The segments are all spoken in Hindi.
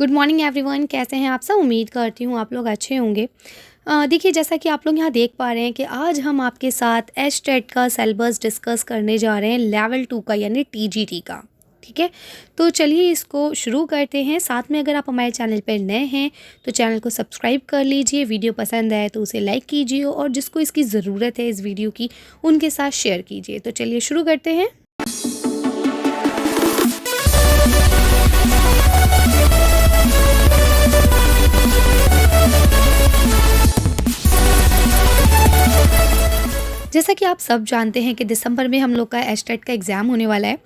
Good morning everyone. कैसे हैं आप सब? उम्मीद करती हूँ आप लोग अच्छे होंगे। देखिए, जैसा कि आप लोग यहाँ देख पा रहे हैं कि आज हम आपके साथ एचटेट का सिलेबस डिस्कस करने जा रहे हैं, लेवल 2 का यानी टीजीटी का। ठीक है, तो चलिए इसको शुरू करते हैं। साथ में अगर आप हमारे चैनल पर नए हैं तो चैनल को सब्सक्राइब कर लीजिए, वीडियो पसंद आए तो उसे लाइक कीजिए और जिसको इसकी ज़रूरत है इस वीडियो की उनके साथ शेयर कीजिए। तो चलिए शुरू करते हैं। जैसा कि आप सब जानते हैं कि दिसंबर में हम लोग का एचटेट का एग्ज़ाम होने वाला है,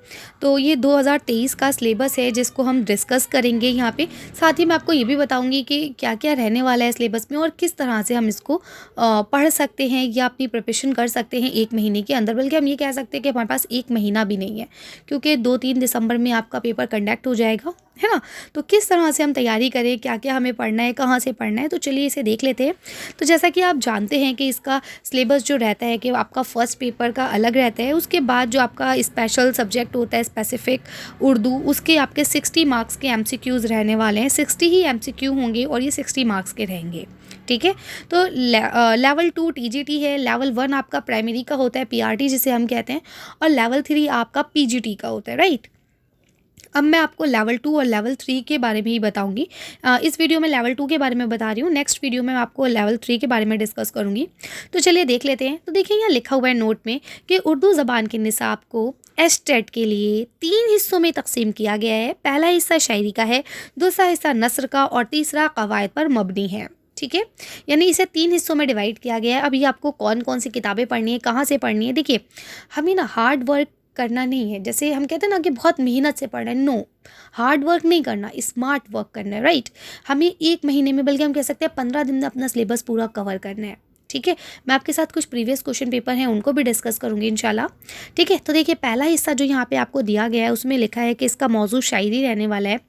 तो ये 2023 का सिलेबस है जिसको हम डिस्कस करेंगे यहाँ पे। साथ ही मैं आपको ये भी बताऊंगी कि क्या क्या रहने वाला है सिलेबस में और किस तरह से हम इसको पढ़ सकते हैं या अपनी प्रिपरेशन कर सकते हैं 1 महीने के अंदर। बल्कि हम ये कह सकते हैं कि हमारे पास 1 महीना भी नहीं है, क्योंकि 2-3 दिसंबर में आपका पेपर कंडक्ट हो जाएगा, है ना। तो किस तरह से हम तैयारी करें, क्या क्या हमें पढ़ना है, कहाँ से पढ़ना है, तो चलिए इसे देख लेते हैं। तो जैसा कि आप जानते हैं कि इसका सिलेबस जो रहता है कि आपका फर्स्ट पेपर का अलग रहता है, उसके बाद जो आपका स्पेशल सब्जेक्ट होता है स्पेसिफिक उर्दू, उसके आपके 60 मार्क्स के एमसीक्यूज़ रहने वाले हैं। 60 ही एमसीक्यू होंगे और ये 60 मार्क्स के रहेंगे। ठीक है, तो लेवल 2 टीजीटी है, लेवल 1 आपका प्राइमरी का होता है, पीआरटी जिसे हम कहते हैं, और लेवल 3 आपका पीजीटी का होता है, राइट। अब मैं आपको लेवल 2 और लेवल 3 के बारे में ही बताऊंगी। इस वीडियो में लेवल 2 के बारे में बता रही हूँ, नेक्स्ट वीडियो में मैं आपको लेवल 3 के बारे में डिस्कस करूंगी। तो चलिए देख लेते हैं। तो देखिए, यहाँ लिखा हुआ है नोट में कि उर्दू ज़बान के निसाब को एचटेट के लिए 3 हिस्सों में तकसीम किया गया है। पहला हिस्सा शायरी का है, दूसरा हिस्सा नस्र का और तीसरा कवायद पर मबनी है। ठीक है, यानी इसे 3 हिस्सों में डिवाइड किया गया है। अब ये आपको कौन कौन सी किताबें पढ़नी है, कहाँ से पढ़नी है। देखिए, हमें ना हार्ड वर्क करना नहीं है, जैसे हम कहते हैं ना कि बहुत मेहनत से पढ़ना है। नो, हार्ड वर्क नहीं करना, स्मार्ट वर्क करना है, राइट। हमें 1 महीने में, बल्कि हम कह सकते हैं 15 दिन में अपना सिलेबस पूरा कवर करना है। ठीक है, मैं आपके साथ कुछ प्रीवियस क्वेश्चन पेपर हैं उनको भी डिस्कस करूंगी इंशाल्लाह। ठीक है, तो देखिए, पहला हिस्सा जो यहाँ पे आपको दिया गया है उसमें लिखा है कि इसका मौजू शायरी रहने वाला है।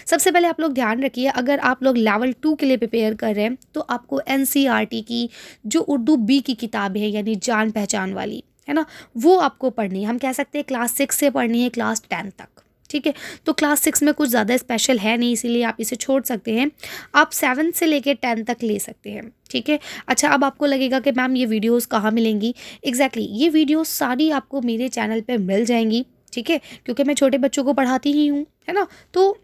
सबसे पहले आप लोग ध्यान रखिए, अगर आप लोग लेवल 2 के लिए प्रिपेयर कर रहे हैं तो आपको एनसीईआरटी की जो उर्दू बी की किताब है, यानी जान पहचान वाली, है ना, वो आपको पढ़नी है। हम कह सकते हैं क्लास 6 से पढ़नी है क्लास 10 तक। ठीक है, तो क्लास 6 में कुछ ज़्यादा स्पेशल है नहीं, इसीलिए आप इसे छोड़ सकते हैं। आप 7 से लेकर 10 तक ले सकते हैं। ठीक है, अच्छा, अब आपको लगेगा कि मैम ये वीडियोस कहाँ मिलेंगी। एग्जैक्टली, ये वीडियोस सारी आपको मेरे चैनल पे मिल जाएंगी। ठीक है, क्योंकि मैं छोटे बच्चों को पढ़ाती ही हूँ, है ना। तो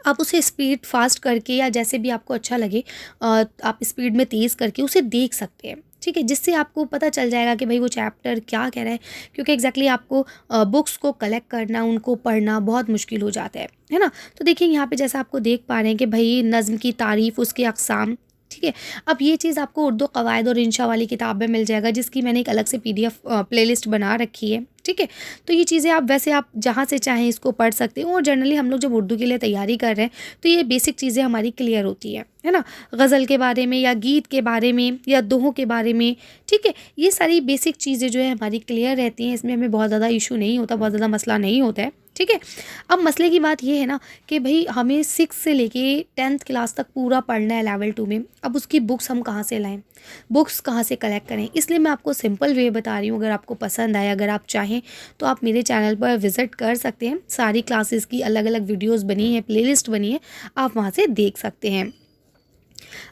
आप उसे स्पीड फास्ट करके या जैसे भी आपको अच्छा लगे, आप स्पीड में तेज़ करके उसे देख सकते हैं। ठीक है, जिससे आपको पता चल जाएगा कि भाई वो चैप्टर क्या कह रहा है, क्योंकि एग्जैक्टली आपको बुक्स को कलेक्ट करना, उनको पढ़ना बहुत मुश्किल हो जाता है ना। तो देखिए, यहाँ पे जैसा आपको देख पा रहे हैं कि भाई नज़्म की तारीफ़, उसके अक़साम। ठीक है, अब ये चीज़ आपको उर्दू कवायद और इंशा वाली किताब में मिल जाएगा, जिसकी मैंने एक अलग से पीडीएफ प्लेलिस्ट बना रखी है। ठीक है, तो ये चीज़ें आप वैसे आप जहाँ से चाहें इसको पढ़ सकते हो। और जनरली हम लोग जब उर्दू के लिए तैयारी कर रहे हैं तो ये बेसिक चीज़ें हमारी क्लियर होती है ना। गज़ल के बारे में या गीत के बारे में या दोहों के बारे में, ठीक है, ये सारी बेसिक चीज़ें जो है हमारी क्लियर रहती हैं। इसमें हमें बहुत ज़्यादा इशू नहीं होता, बहुत ज़्यादा मसला नहीं होता है। ठीक है, अब मसले की बात ये है ना कि भाई हमें 6 से लेके 10th क्लास तक पूरा पढ़ना है लेवल 2 में। अब उसकी बुक्स हम कहाँ से लाएं, बुक्स कहाँ से कलेक्ट करें, इसलिए मैं आपको सिंपल वे बता रही हूँ। अगर आपको पसंद आए, अगर आप चाहें तो आप मेरे चैनल पर विज़िट कर सकते हैं। सारी क्लासेस की अलग अलग वीडियोस बनी है, प्लेलिस्ट बनी है, आप वहाँ से देख सकते हैं।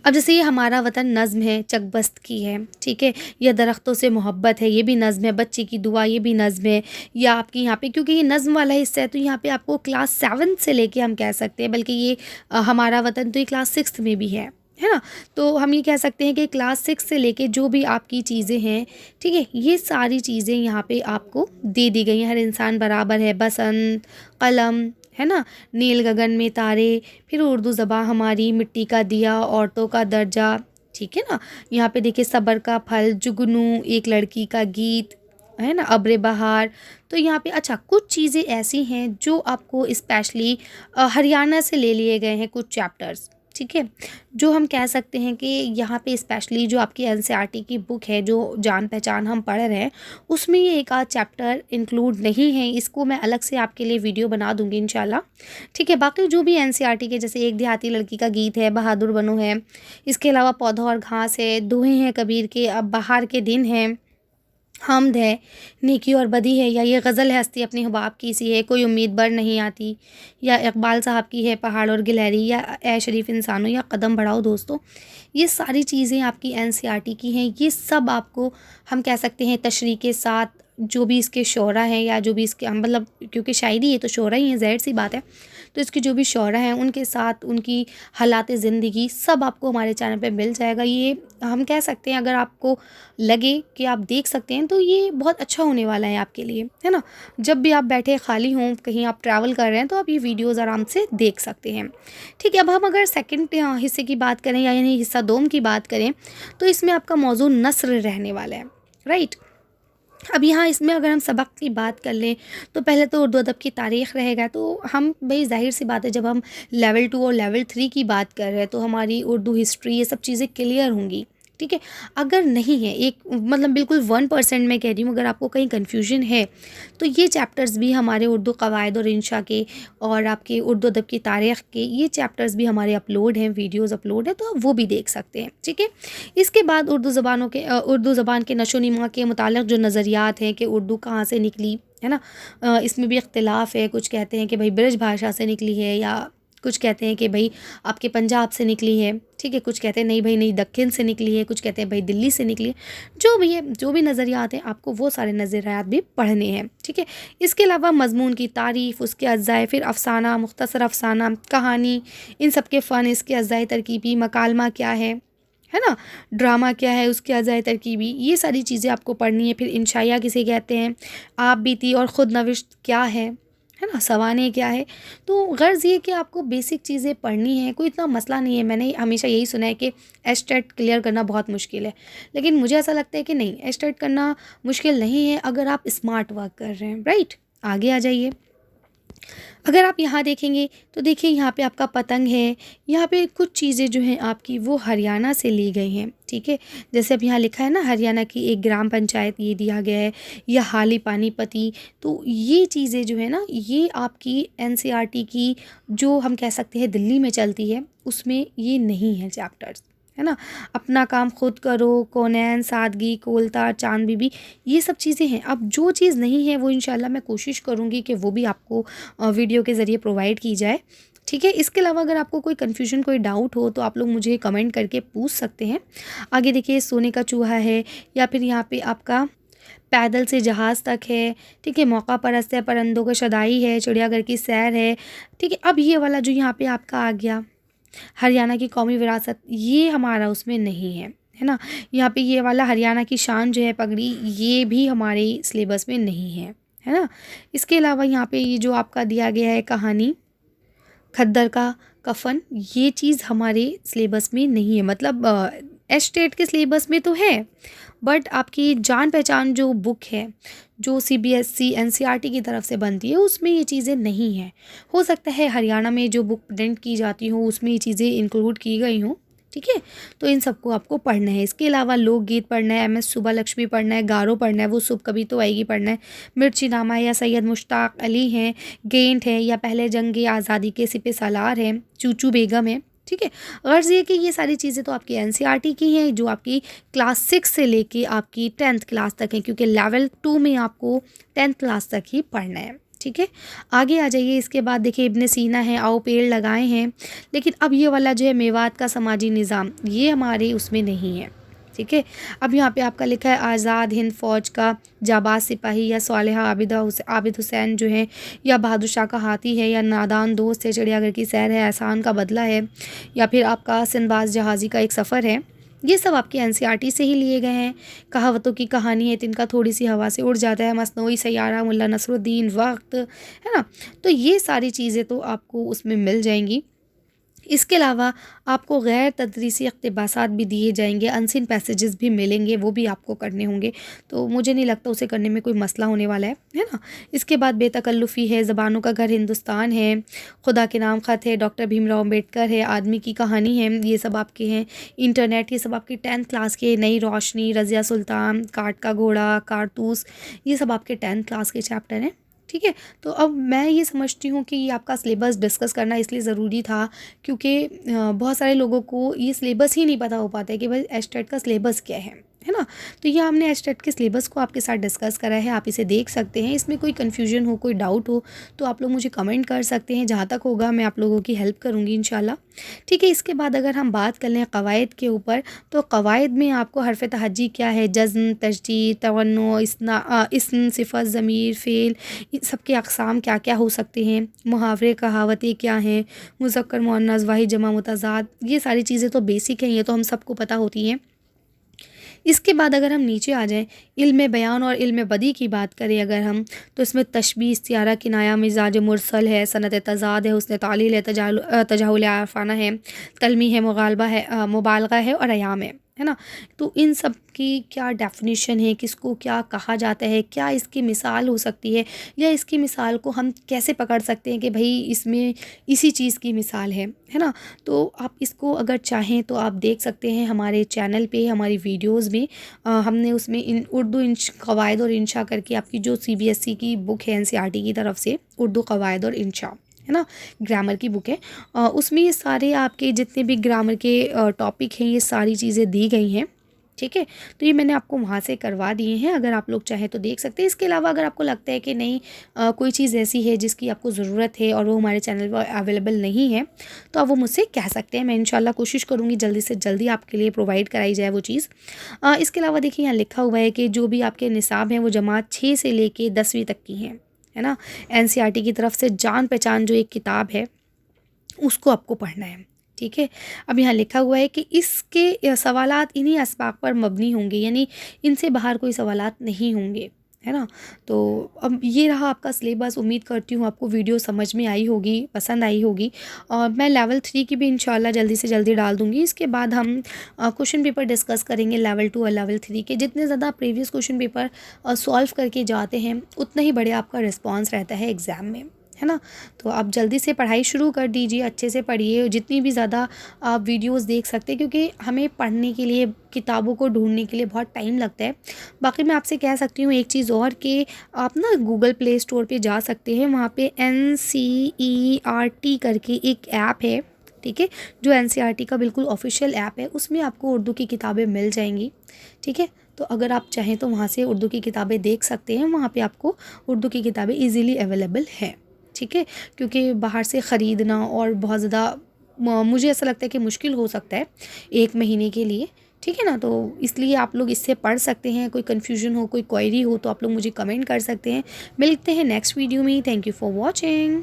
अब जैसे ये हमारा वतन नज़्म है, चकबस्त की है। ठीक है, या दरख्तों से मोहब्बत है, ये भी नज़्म है। बच्चे की दुआ, ये भी नज़्म है। या आपकी यहाँ पे, क्योंकि ये नज़्म वाला हिस्सा है, तो यहाँ पे आपको क्लास 7 से लेके हम कह सकते हैं, बल्कि ये हमारा वतन तो ये क्लास 6 में भी है ना। तो हम ये कह सकते हैं कि क्लास 6 से लेके जो भी आपकी चीज़ें हैं, ठीक है, ये सारी चीज़ें यहाँ पे आपको दे दी गई हैं। हर इंसान बराबर है, बसंत, कलम, है ना, नील गगन में तारे, फिर उर्दू ज़बान हमारी, मिट्टी का दिया, औरतों का दर्जा। ठीक है ना, यहाँ पे देखिए सब्र का फल, जुगनू, एक लड़की का गीत, है ना, अब्र बहार। तो यहाँ पे अच्छा कुछ चीज़ें ऐसी हैं जो आपको स्पेशली हरियाणा से ले लिए गए हैं, कुछ चैप्टर्स। ठीक है, जो हम कह सकते हैं कि यहाँ पे स्पेशली जो आपकी एनसीईआरटी की बुक है, जो जान पहचान हम पढ़ रहे हैं, उसमें ये एक आध चैप्टर इंक्लूड नहीं है। इसको मैं अलग से आपके लिए वीडियो बना दूंगी इंशाल्लाह। ठीक है, बाकी जो भी एनसीईआरटी के, जैसे एक देहाती लड़की का गीत है, बहादुर बनो है, इसके अलावा पौधा और घास है, दोहे हैं कबीर के, अब बाहर के दिन हैं, हम्द है, नेकी और बदी है, या ये गज़ल है हस्ती अपने हुबाब की सी है, कोई उम्मीद बर नहीं आती, या इकबाल साहब की है पहाड़ और गिलहरी, या ए शरीफ इंसानों, या कदम बढ़ाओ दोस्तों। ये सारी चीज़ें आपकी एनसीईआरटी की हैं। ये सब आपको हम कह सकते हैं तशरीह के साथ, जो भी इसके शोरा हैं या जो भी इसके मतलब, क्योंकि शायरी ये तो शोरा ही है, ज़ाहिर सी बात है। तो इसके जो भी शोरा हैं उनके साथ उनकी हालात ज़िंदगी सब आपको हमारे चैनल पे मिल जाएगा। ये हम कह सकते हैं, अगर आपको लगे कि आप देख सकते हैं तो ये बहुत अच्छा होने वाला है आपके लिए, है ना। जब भी आप बैठे खाली हों, कहीं आप ट्रैवल कर रहे हैं, तो आप ये वीडियोज़ आराम से देख सकते हैं। ठीक है, अब हम अगर सेकंड हिस्से की बात करें, या यानी हिस्सा दोम की बात करें, तो इसमें आपका मौजू नस्र रहने वाला है, राइट। अब यहाँ इसमें अगर हम सबक की बात कर लें, तो पहले तो उर्दू अदब की तारीख़ रहेगा। तो हम भाई ज़ाहिर सी बात है, जब हम लेवल 2 और लेवल 3 की बात कर रहे हैं तो हमारी उर्दू हिस्ट्री ये सब चीज़ें क्लियर होंगी, ठीक है। अगर नहीं है, एक मतलब बिल्कुल 1% मैं कह रही हूँ, अगर आपको कहीं कन्फ्यूजन है, तो ये चैप्टर्स भी हमारे उर्दू कवायद और इंशा के और आपके उर्दू अदब की तारीख़ के ये चैप्टर्स भी हमारे अपलोड हैं, वीडियोज़ अपलोड हैं, तो आप वो भी देख सकते हैं, ठीक है। इसके बाद उर्दू ज़बान के नशो-नमा के मुतालिक जो नज़रियात हैं कि उर्दू कहाँ से निकली, है ना। इसमें भी इख्तिलाफ़ है। कुछ कहते हैं कि भाई ब्रज भाषा से निकली है, या कुछ कहते हैं कि भाई आपके पंजाब से निकली है, ठीक है। कुछ कहते हैं नहीं भाई नहीं, दक्खन से निकली है। कुछ कहते हैं भाई दिल्ली से निकली है। जो भी है, जो भी नज़रियात हैं, आपको वो सारे नज़रियात भी पढ़ने हैं, ठीक है। इसके अलावा मज़मून की तारीफ़, उसके अज़्ज़ाए, फिर अफ़साना, मुख्तसर अफ़साना, कहानी, इन सब के फ़न, इसके अज़्ज़ाए तरकीबी, मकालमा क्या है ना, ड्रामा क्या है, उसके अज़ाए तरकीबी, ये सारी चीज़ें आपको पढ़नी है। फिर इंशाया किसे कहते हैं, आप बीती और ख़ुद नविश्त क्या है ना, सवाने क्या है। तो गर्ज़ ये कि आपको बेसिक चीज़ें पढ़नी है, कोई इतना मसला नहीं है। मैंने हमेशा यही सुना है कि एस्टेट क्लियर करना बहुत मुश्किल है, लेकिन मुझे ऐसा लगता है कि नहीं, एस्टेट करना मुश्किल नहीं है अगर आप स्मार्ट वर्क कर रहे हैं, राइट। आगे आ जाइए। अगर आप यहाँ देखेंगे तो देखिए, यहाँ पे आपका पतंग है। यहाँ पे कुछ चीज़ें जो हैं आपकी वो हरियाणा से ली गई हैं, ठीक है। जैसे अब यहाँ लिखा है ना, हरियाणा की एक ग्राम पंचायत ये दिया गया है, या हाली पानीपती। तो ये चीज़ें जो है ना, ये आपकी एनसीईआरटी की जो हम कह सकते हैं दिल्ली में चलती है, उसमें ये नहीं है चैप्टर्स, है ना। अपना काम खुद करो, कौनैन, सादगी, कोलतार, चांद बीबी, ये सब चीज़ें हैं। अब जो चीज़ नहीं है वो इंशाल्लाह मैं कोशिश करूँगी कि वो भी आपको वीडियो के ज़रिए प्रोवाइड की जाए, ठीक है। इसके अलावा अगर आपको कोई कन्फ्यूजन, कोई डाउट हो, तो आप लोग मुझे कमेंट करके पूछ सकते हैं। आगे देखिए, सोने का चूहा है, या फिर यहाँ पे आपका पैदल से जहाज़ तक है, ठीक है। मौका परस्त है, परिंदों का शदाई है, चिड़ियाघर की सैर है, ठीक है। अब ये वाला जो यहाँ पे आपका आ गया, हरियाणा की कौमी विरासत, ये हमारा उसमें नहीं है ना। यहाँ पे ये वाला हरियाणा की शान जो है पगड़ी, ये भी हमारे सिलेबस में नहीं है ना। इसके अलावा यहाँ पे ये जो आपका दिया गया है कहानी खद्दर का कफन, ये चीज़ हमारे सिलेबस में नहीं है। मतलब एस्टेट के सिलेबस में तो है, बट आपकी जान पहचान जो बुक है, जो सीबीएसई एनसीईआरटी की तरफ से बनती है, उसमें ये चीज़ें नहीं हैं। हो सकता है हरियाणा में जो बुक प्रिंट की जाती हो उसमें ये चीज़ें इंक्लूड की गई हों, ठीक है। तो इन सबको आपको पढ़ना है। इसके अलावा लोकगीत पढ़ना है, एमएस सुब्बालक्ष्मी पढ़ना है, गारो पढ़ना है, वो सुब कभी तो आएगी पढ़ना है, मिर्ची नामा है, या सैयद मुश्ताक अली हैं, गेंट है, या पहले जंग आज़ादी के सिपह सालार हैं, चूचू बेगम है, ठीक है। गर्ज़ ये कि ये सारी चीज़ें तो आपकी एनसीईआरटी की हैं, जो आपकी क्लास 6 से लेके आपकी 10th क्लास तक है, क्योंकि लेवल 2 में आपको 10th क्लास तक ही पढ़ना है, ठीक है। आगे आ जाइए। इसके बाद देखिए, इब्न सीना है, आओ पेड़ लगाए हैं। लेकिन अब ये वाला जो है मेवात का समाजी निज़ाम, ये हमारे उसमें नहीं है, ठीक है। अब यहाँ पे आपका लिखा है आज़ाद हिंद फ़ौज का जाबाज सिपाही, या सालेहा आबिद हुसैन जो है, या बहादुर शाह का हाथी है, या नादान दोस्त है, चिड़ियाघर की सैर है, एहसान का बदला है, या फिर आपका सिंदबाज जहाज़ी का एक सफ़र है। ये सब आपके एनसीईआरटी से ही लिए गए हैं। कहावतों की कहानी है, तिनका थोड़ी सी हवा से उड़ जाता है, मसनूई सैयारा, मुल्ला नसरुद्दीन, वक्त, है ना। तो ये सारी चीज़ें तो आपको उसमें मिल जाएंगी। इसके अलावा आपको गैर तदरीसी इक़्तिबासात भी दिए जाएंगे, अनसीन पैसेजेस भी मिलेंगे, वो भी आपको करने होंगे। तो मुझे नहीं लगता उसे करने में कोई मसला होने वाला है ना। इसके बाद बेतकल्लुफ़ी है, ज़बानों का घर हिंदुस्तान है, खुदा के नाम ख़त है, डॉक्टर भीमराव अम्बेडकर है, आदमी की कहानी है, ये सब आपके हैं। इंटरनेट, ये सब आपके 10th क्लास के। नई रोशनी, रज़िया सुल्तान, काट का घोड़ा, कारतूस, ये सब आपके 10th क्लास के चैप्टर हैं, ठीक है। तो अब मैं ये समझती हूँ कि ये आपका सिलेबस डिस्कस करना इसलिए ज़रूरी था, क्योंकि बहुत सारे लोगों को ये सिलेबस ही नहीं पता हो पाता है कि भाई एस्टेट का सिलेबस क्या है है ना। तो ये हमने एचटेट के सिलेबस को आपके साथ डिस्कस करा है, आप इसे देख सकते हैं। इसमें कोई कन्फ्यूजन हो, कोई डाउट हो तो आप लोग मुझे कमेंट कर सकते हैं, जहाँ तक होगा मैं आप लोगों की हेल्प करूँगी इंशाल्लाह। ठीक है, इसके बाद अगर हम बात कर लें कवायद के ऊपर, तो कवायद में आपको हरफ तहज्जी क्या है, जज़्म, तशदीद, तवन्नो, इस्म, सिफ़त, ज़मीर, फ़ेल, इन सब के अक़साम क्या क्या हो सकते हैं, मुहावरे कहावतें क्या हैं, मुज़क्कर मुअन्नस वाहिद जमा मुतज़ाद, ये सारी चीज़ें तो बेसिक हैं, ये तो हम सबको पता होती हैं। इसके बाद अगर हम नीचे आ जाएँ, इल्म बयान और इल्म बदी की बात करें अगर हम, तो इसमें तशबीह, इस्तिआरा, किनाया, मिज़ाज मुरसल है, सनत तज़ाद है, हुस्न तालील है, तजाहुल आफ़ाना है, तलमीह है, मुबालगा है और अयाम है ना। तो इन सब की क्या डेफ़िनेशन है, किसको क्या कहा जाता है, क्या इसकी मिसाल हो सकती है, या इसकी मिसाल को हम कैसे पकड़ सकते हैं कि भई इसमें इसी चीज़ की मिसाल है ना। तो आप इसको अगर चाहें तो आप देख सकते हैं हमारे चैनल पे, हमारी वीडियोज़ में हमने उसमें इन उर्दू कवायद और इंशा करके, आपकी जो सीबीएसई की बुक है एनसीईआरटी की तरफ से, उर्दू कवायद और इंशा, है ना, ग्रामर की बुक है। उसमें ये सारे आपके जितने भी ग्रामर के टॉपिक हैं, ये सारी चीज़ें दी गई हैं। ठीक है, तो ये मैंने आपको वहाँ से करवा दिए हैं, अगर आप लोग चाहें तो देख सकते हैं। इसके अलावा अगर आपको लगता है कि नहीं कोई चीज़ ऐसी है जिसकी आपको ज़रूरत है और वो हमारे चैनल पर अवेलेबल नहीं है, तो आप वो मुझसे कह सकते हैं। मैं इंशाल्लाह कोशिश करूँगी जल्दी से जल्दी आपके लिए प्रोवाइड कराई जाए वो चीज़। इसके अलावा देखिए यहाँ लिखा हुआ है कि जो भी आपके निसाब हैं वो जमात 6 से लेके 10वीं तक की हैं, है ना। एनसीईआरटी की तरफ से जान पहचान जो एक किताब है उसको आपको पढ़ना है। ठीक है, अब यहाँ लिखा हुआ है कि इसके सवालात इन्हीं असबाब पर मबनी होंगे, यानी इनसे बाहर कोई सवालात नहीं होंगे, है ना। तो अब ये रहा आपका सिलेबस। उम्मीद करती हूँ आपको वीडियो समझ में आई होगी, पसंद आई होगी। और मैं लेवल 3 की भी इंशाल्लाह जल्दी से जल्दी डाल दूँगी। इसके बाद हम क्वेश्चन पेपर डिस्कस करेंगे लेवल 2 और लेवल 3 के। जितने ज़्यादा प्रीवियस क्वेश्चन पेपर सॉल्व करके जाते हैं, उतना ही बढ़िया आपका रिस्पॉन्स रहता है एग्ज़ाम में, है ना। तो आप जल्दी से पढ़ाई शुरू कर दीजिए, अच्छे से पढ़िए, जितनी भी ज़्यादा आप वीडियोस देख सकते हैं, क्योंकि हमें पढ़ने के लिए, किताबों को ढूंढने के लिए बहुत टाइम लगता है। बाकी मैं आपसे कह सकती हूँ एक चीज़ और, कि आप ना गूगल प्ले स्टोर पे जा सकते हैं, वहाँ पे NCERT करके एक ऐप है, ठीक है, जो NCERT का बिल्कुल ऑफिशियल ऐप है। उसमें आपको उर्दू की किताबें मिल जाएंगी। ठीक है, तो अगर आप चाहें तो वहाँ से उर्दू की किताबें देख सकते हैं। वहाँ पे आपको उर्दू की किताबें ईज़िली अवेलेबल हैं। ठीक है, क्योंकि बाहर से ख़रीदना और बहुत ज़्यादा मुझे ऐसा लगता है कि मुश्किल हो सकता है 1 महीने के लिए। ठीक है ना, तो इसलिए आप लोग इससे पढ़ सकते हैं। कोई कन्फ्यूजन हो, कोई क्वेरी हो, तो आप लोग मुझे कमेंट कर सकते हैं। मिलते हैं नेक्स्ट वीडियो में। Thank you for watching.